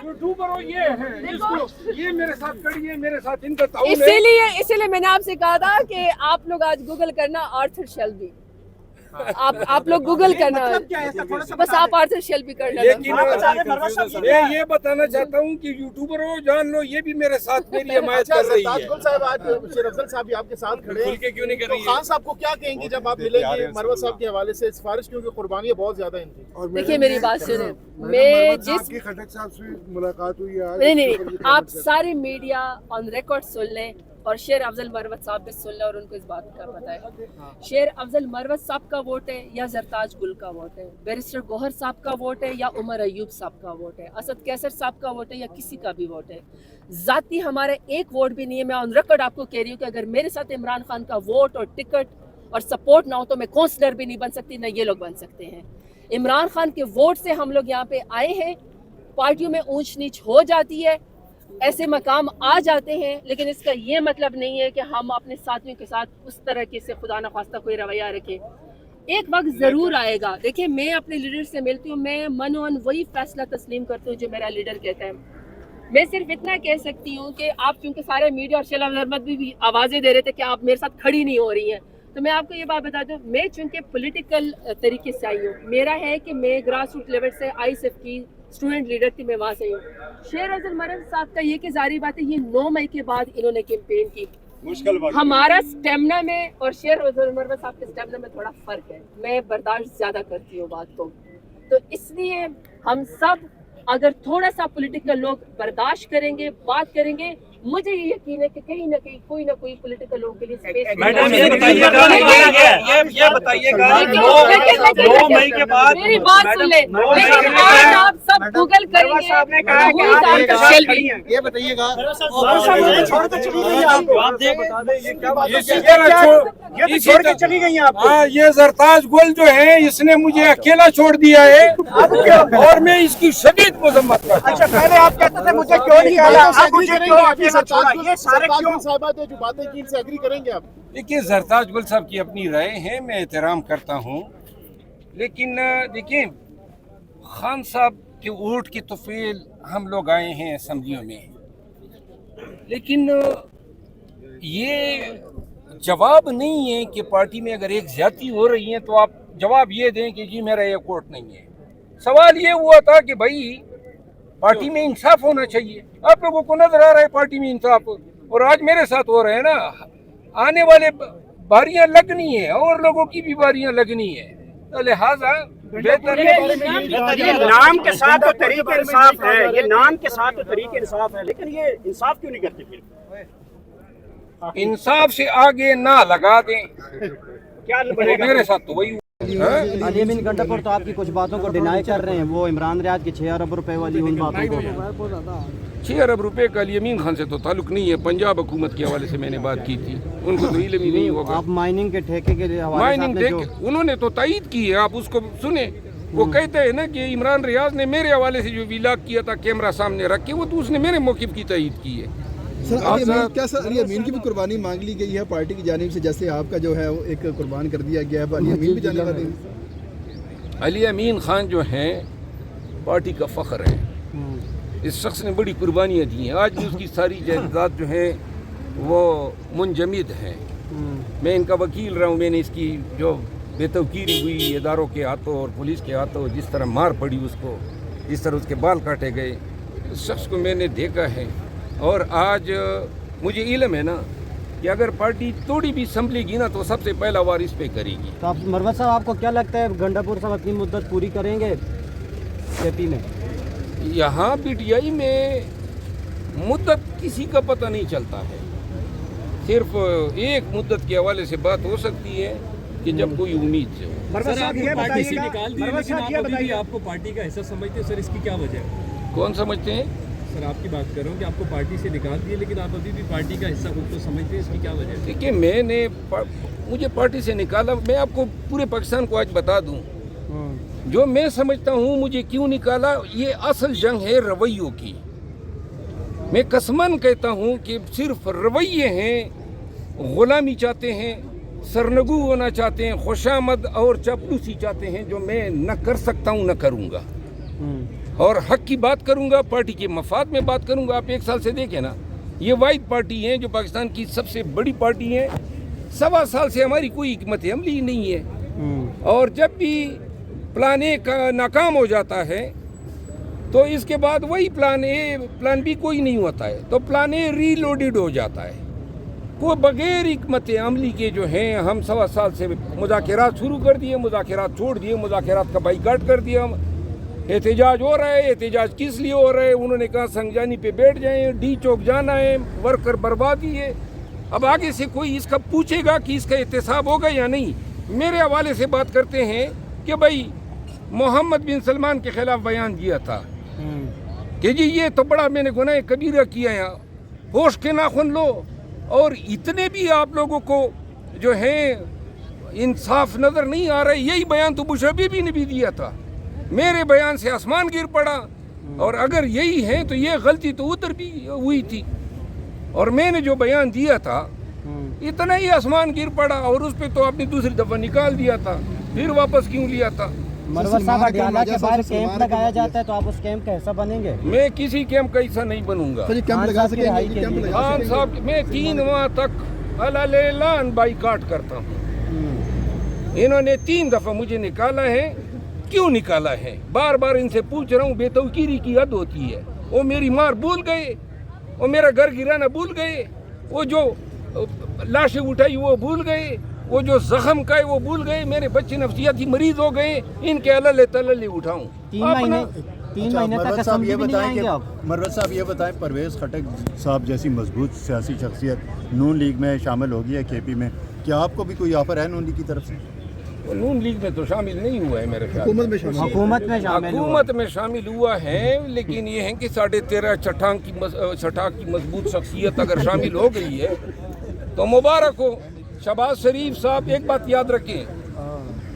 YouTuber ये है, ये मेरे साथ खड़ी है, मेरे साथ इनका ताउन है। इसीलिए मैंने आपसे कहा था कि आप लोग आज गूगल करना आर्थर शेल्बी। आप लोग गूगल करना, बस आप आर्थर शेल्बी करना। मैं ये बताना चाहता हूँ कि यूट्यूबर हो जान लो, ये भी मेरे साथ मेरी हिमायत कर रही है। साहब आज शेर अफजल साहब भी आपके साथ खड़े हैं, क्यों नहीं कर रही है? खान साहब को क्या कहेंगे जब आप मिलेंगे मरवत साहब के हवाले से सिफारिश, क्योंकि कुर्बानियां बहुत ज्यादा हैं इनकी। देखिए मेरी बात सुने, मैं जिस खटक साहब से मुलाकात हुई है, नहीं, आप सारे मीडिया ऑन रिकॉर्ड सुन लें और शेर अफजल मरवत साहब भी सुन लें और उनको इस बात का पता है। शेर अफजल मरवत साहब का वोट है या जरताज गुल का वोट है, बैरिस्टर गौहर साहब का वोट है या उमर अयूब साहब का वोट है, असद कैसर साहब का वोट है या किसी का भी वोट है, जाती हमारे एक वोट भी नहीं है। मैं ऑन रिकॉर्ड आपको कह रही हूँ कि अगर मेरे साथ इमरान खान का वोट और टिकट और सपोर्ट ना हो तो मैं काउंसलर भी नहीं बन सकती, ना ये लोग बन सकते हैं। इमरान खान के वोट से हम लोग यहाँ पे आए हैं। पार्टियों में ऊंच नीच हो जाती है, ऐसे मकाम आ जाते हैं, लेकिन इसका ये मतलब नहीं है कि हम अपने साथियों के साथ उस तरह के से खुदा न खास्ता कोई रवैया रखें। एक वक्त ज़रूर आएगा। देखिए मैं अपने लीडर से मिलती हूँ, मैं मनोन वही फैसला तस्लीम करती हूँ जो मेरा लीडर कहता है। मैं सिर्फ इतना कह सकती हूँ कि आप चूँकि सारे मीडिया और शैला अहमद भी आवाज़ें दे रहे थे कि आप मेरे साथ खड़ी नहीं हो रही हैं, तो मैं आपको ये बात बता दूँ, मैं चूँकि पॉलिटिकल तरीके से आई हूँ, मेरा है कि मैं ग्रास रूट लेवल से आईएसएफ की स्टूडेंट लीडर थी, मैं वहाँ से हूँ। शेर अफजल मरवत साहब का ये कि जारी बात है, ये 9 मई के बाद इन्होंने कैंपेन की। मुश्किल हमारा स्टेमिना में और शेर अफजल मरवत साहब के स्टेमिना में थोड़ा फर्क है। मैं बर्दाश्त ज्यादा करती हूँ बात को, तो इसलिए हम सब अगर थोड़ा सा पॉलिटिकल लोग बर्दाश्त करेंगे, बात करेंगे, मुझे ये यकीन है कि कहीं ना कहीं कोई ना कोई पॉलिटिकल लोगों के लिए स्पेस। मैडम ये बताइएगा 9 मई के बाद मेरी बात सुन ले, लेकिन आज आप सब गूगल करेंगे, ये बताइएगा छोड़ के चली गई आप। हाँ, ये जरताज गुल जो है इसने मुझे अकेला छोड़ दिया है और मैं इसकी शदीद मजम्मत करता हूँ। अच्छा पहले आप कहते थे मुझे क्यों निकाला, अब मुझे क्यों अकेला छोड़ा, ये सारे क्यों? साहबा ने जो बातें की इनसे एग्री करेंगे आप? देखिए जरताज गुल साहब की अपनी राय है, मैं एहतराम करता हूँ, लेकिन देखिए खान साहब के वोट की तोफील हम लोग आए हैं असम्बलियों में, लेकिन ये जवाब नहीं है कि पार्टी में अगर एक ज्यादती हो रही है तो आप जवाब ये दें कि जी मेरा ये वोट नहीं है। सवाल ये हुआ था कि भाई पार्टी में इंसाफ होना चाहिए। आप लोगों को नजर आ रहा है पार्टी में इंसाफ, और आज मेरे साथ हो रहे हैं ना, आने वाले बारियां लगनी है और लोगों की भी बारियां लगनी है, तो लिहाजा बेहतर ये नाम के साथ तो तरीके इंसाफ है, ये नाम के साथ तो तरीके इंसाफ है, लेकिन ये इंसाफ क्यों नहीं करते? फिर इंसाफ से आगे ना लगा दें, क्या बनेगा? मेरे साथ तो वही अली अमीन गंडापुर तो आपकी कुछ बातों को डिनाई कर रहे हैं, वो इमरान रियाज की 6 अरब रुपए वाली उन बातों को। 6 अरब रुपए का अली अमीन खान से तो ताल्लुक नहीं है, पंजाब हुकूमत के हवाले से मैंने बात की थी, उनको तो इल्म ही नहीं होगा। आप माइनिंग के ठेके के लिए माइनिंग ठेके उन्होंने तो तायद की है, आप उसको सुने। वो कहते हैं ना कि इमरान रियाज ने मेरे हवाले से जो विलाग किया था कैमरा सामने रख के, वो तो उसने मेरे मौक़िफ़ की तायद की है। क्या सर अली अमीन की भी कुर्बानी मांग ली गई है पार्टी की जानिब से, जैसे आपका जो है वो एक कुर्बान कर दिया गया है, अली अमीन भी जाने वाले हैं? अली अमीन खान जो हैं पार्टी का फ़ख्र है, इस शख्स ने बड़ी कुर्बानियाँ दी हैं, आज भी उसकी सारी जायदाद जो है वो मुंजमद हैं। मैं इनका वकील रहा हूँ, मैंने इसकी जो बेतौकीरी हुई इदारों के हाथों और पुलिस के हाथों, जिस तरह मार पड़ी उसको, जिस तरह उसके बाल काटे गए, उस शख्स को मैंने देखा है। और आज मुझे इल्म है ना कि अगर पार्टी थोड़ी भी संभलेगी ना तो सबसे पहला वार इस पे करेगी। तो आप मरवत साहब आपको क्या लगता है गंडापुर साहब अपनी मुद्दत पूरी करेंगे एपी में? यहाँ पीटीआई में मुद्दत किसी का पता नहीं चलता है, सिर्फ एक मुद्दत के हवाले से बात हो सकती है कि जब कोई उम्मीद से हो। मरवत साहब ये पार्टी से निकाल दिए, मरवत लेकिन साहब आप ये अभी भी बताइए, आपको पार्टी का हिस्सा समझते हैं सर, इसकी क्या वजह है? कौन समझते हैं? सर आपकी बात कर रहा हूँ कि आपको पार्टी से निकाल दिए, लेकिन आप अभी भी पार्टी का हिस्सा खुद को समझते हैं, इसकी क्या वजह है? देखिए मुझे पार्टी से निकाला, मैं आपको पूरे पाकिस्तान को आज बता दूं जो मैं समझता हूं मुझे क्यों निकाला। ये असल जंग है रवैयों की। मैं कसमन कहता हूं कि सिर्फ रवैये हैं, गुलामी चाहते हैं, सरनगू होना चाहते हैं, खुशामद और चापलूसी चाहते हैं, जो मैं न कर सकता हूं न करूंगा। اور حق کی بات کروں گا, پارٹی کے مفاد میں بات کروں گا. آپ 1 سال سے دیکھیں نا, یہ واحد پارٹی ہیں جو پاکستان کی سب سے بڑی پارٹی ہے. 1.25 سال سے ہماری کوئی حکمت عملی نہیں ہے, اور جب بھی پلان اے کا ناکام ہو جاتا ہے تو اس کے بعد وہی پلان بی کوئی نہیں ہوتا ہے, تو پلان اے ری لوڈڈ ہو جاتا ہے. وہ بغیر حکمت عملی کے جو ہیں ہم 1.25 سال سے مذاکرات شروع کر دیے, مذاکرات چھوڑ دیے, مذاکرات کا بائیکاٹ کر دیا. احتجاج ہو رہا ہے, احتجاج کس لیے ہو رہا ہے؟ انہوں نے کہا سنگجانی پہ بیٹھ جائیں, ڈی چوک جانا ہے, ورکر بربادی ہے. اب آگے سے کوئی اس کا پوچھے گا کہ اس کا احتساب ہوگا یا نہیں. میرے حوالے سے بات کرتے ہیں کہ بھائی محمد بن سلمان کے خلاف بیان دیا تھا کہ جی یہ تو بڑا میں نے گناہ کبیرہ کیا ہے, ہوش کے ناخن لو. اور اتنے بھی آپ لوگوں کو جو ہے انصاف نظر نہیں آ رہا ہے. یہی بیان تو بش حبیبی نے بھی دیا تھا. میرے بیان سے آسمان گر پڑا, اور اگر یہی ہے تو یہ غلطی تو ادھر بھی ہوئی تھی, اور میں نے جو بیان دیا تھا اتنا ہی آسمان گر پڑا, اور اس پہ تو آپ نے دوسری دفعہ نکال دیا تھا, پھر واپس کیوں لیا تھا؟ مروت صاحب اڈیالہ کے باہر کیمپ لگایا جاتا ہے تو آپ اس کیمپ کا حصہ بنیں گے؟ میں کسی کیمپ کا حصہ نہیں بنوں گا. خان صاحب میں 3 ماہ تک اعلان بائیکاٹ کرتا ہوں. انہوں نے 3 دفعہ مجھے نکالا ہے. کیوں نکالا ہے؟ بار بار ان سے پوچھ رہا ہوں. بے توقیری کی حد ہوتی ہے. وہ میری مار بھول گئے, وہ میرا گھر گرانا بھول گئے, وہ جو لاشیں اٹھائی وہ بھول گئے, وہ جو زخم کا ہے وہ بھول گئے. میرے بچے نفسیاتی مریض ہو گئے, ان کے تللے اٹھاؤں. 3 مہینے تک اسمبلی بھی نہیں آئیں گے آپ؟ مروت صاحب یہ بتائیں, پرویز خٹک صاحب جیسی مضبوط سیاسی شخصیت نون لیگ میں شامل ہو گئی ہے, کے پی میں, کیا آپ کو بھی کوئی آفر ہے نون لیگ کی طرف سے؟ نون لیگ میں تو شامل نہیں ہوا ہے میرے خیال. حکومت میں شامل ہوا ہے, لیکن یہ ہے کہ 13.5 چھٹانک کی مضبوط شخصیت اگر شامل ہو گئی ہے تو مبارک ہو. شہباز شریف صاحب ایک بات یاد رکھیں,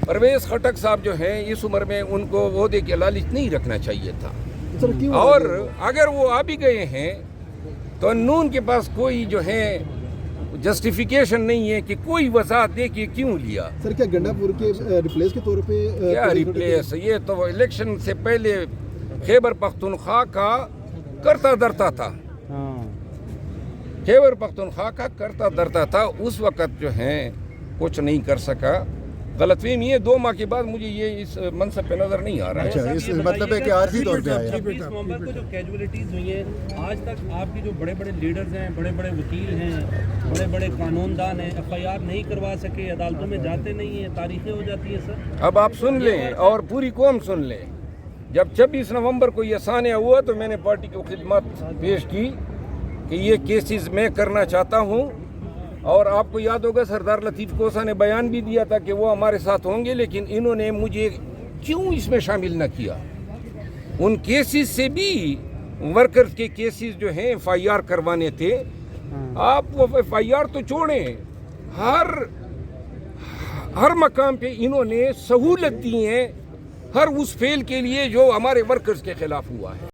پرویز خٹک صاحب جو ہیں اس عمر میں ان کو عہدے کے لالچ نہیں رکھنا چاہیے تھا, اور اگر وہ آ بھی گئے ہیں تو نون کے پاس کوئی جو ہے جسٹیفیکیشن نہیں ہے کہ کوئی وضاحت دے کہ کیوں لیا. سر کیا گنڈا پور کے ریپلیس کے طور پہ کیا ریپلیس؟ یہ تو الیکشن سے پہلے خیبر پختونخوا کا کرتا درتا تھا. خیبر پختونخوا کا کرتا درتا تھا. اس وقت جو ہے کچھ نہیں کر سکا. غلط فہمی ہے, 2 ماہ کے بعد مجھے یہ اس منصب پہ نظر نہیں آ رہا ہے. اچھا, اس مطلب ہے کہ عارضی طور پہ آیا. 26 نومبر کو جو کیجولیٹیز ہوئی ہیں, آج تک آپ کی جو بڑے بڑے لیڈرز ہیں, بڑے بڑے وکیل ہیں, بڑے بڑے قانون دان ہیں, FIR نہیں کروا سکے, عدالتوں میں جاتے نہیں ہیں, تاریخیں ہو جاتی ہیں. سر اب آپ سن لیں اور پوری قوم سن لیں. جب 26 نومبر کو یہ سانحہ ہوا تو میں نے پارٹی کو خدمت پیش کی کہ یہ کیسز میں کرنا چاہتا ہوں, اور آپ کو یاد ہوگا سردار لطیف کوسا نے بیان بھی دیا تھا کہ وہ ہمارے ساتھ ہوں گے, لیکن انہوں نے مجھے کیوں اس میں شامل نہ کیا. ان کیسز سے بھی ورکرز کے کیسز جو ہیں FIR کروانے تھے. آپ وہ FIR تو چھوڑیں, ہر مقام پہ انہوں نے سہولت دی ہیں ہر اس فیل کے لیے جو ہمارے ورکرز کے خلاف ہوا ہے.